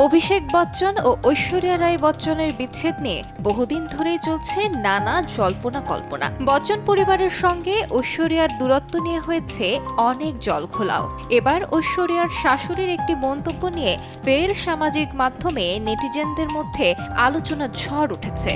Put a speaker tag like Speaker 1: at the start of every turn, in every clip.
Speaker 1: অভিষেক বচ্চন ও ঐশ্বরিয়া রায় বচ্চনের বিচ্ছেদ নিয়ে বহুদিন ধরেই চলছে নানা জল্পনা কল্পনা। বচ্চন পরিবারের সঙ্গে ঐশ্বরিয়ার দূরত্ব নিয়ে হয়েছে অনেক জলঘোলাও। এবার ঐশ্বরিয়ার শাশুড়ির একটি মন্তব্য নিয়ে ফের সামাজিক মাধ্যমে নেটিজেনদের মধ্যে আলোচনার ঝড় উঠেছে।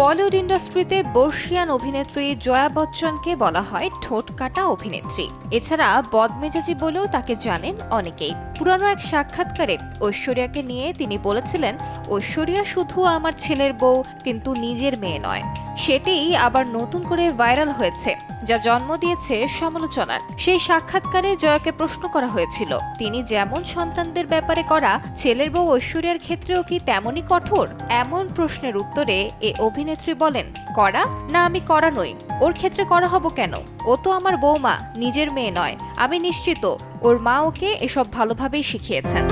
Speaker 1: বলিউড ইন্ডাস্ট্রিতে বর্ষিয়ান অভিনেত্রী জয়া বচ্চনকে বলা হয় ঠোঁট কাটা অভিনেত্রী। এছাড়া বদমেজাজি বলেও তাকে জানেন অনেকেই। পুরানো এক সাক্ষাৎকারে ঐশ্বরিয়াকে নিয়ে তিনি বলেছিলেন, ঐশ্বরিয়া শুধু আমার ছেলের বউ, কিন্তু নিজের মেয়ে নয়। সেটিই আবার নতুন করে ভাইরাল হয়েছে, যা জন্ম দিয়েছে সমালোচনার। সেই সাক্ষাৎকারে জয়াকে প্রশ্ন করা হয়েছিল, তিনি যেমন সন্তানদের ব্যাপারে করা, ছেলের বউ ঐশ্বরিয়ার ক্ষেত্রেও কি তেমনই কঠোর? এমন প্রশ্নের উত্তরে এ অভিনেত্রী বলেন, করা না, আমি করা নই। ওর ক্ষেত্রে করা হব কেন? ও তো আমার বৌমা, নিজের মেয়ে নয়। আমি নিশ্চিত ওর মা ওকে এসব ভালোভাবেই শিখিয়েছেন।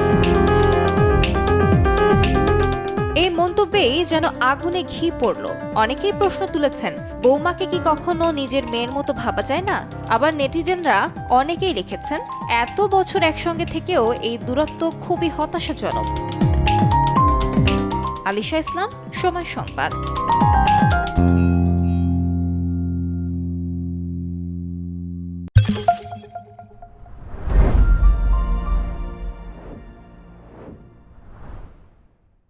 Speaker 1: এই মন্তব্যেই যেন আগুনে ঘি পড়ল। অনেকেই প্রশ্ন তুলেছেন, বৌমাকে কি কখনো নিজের মেয়ের মতো ভাবা যায় না? আবার নেটিজেনরা অনেকেই লিখেছেন, এত বছর একসঙ্গে থেকেও এই দূরত্ব খুবই হতাশাজনক। আলিশা ইসলাম, সময় সংবাদ।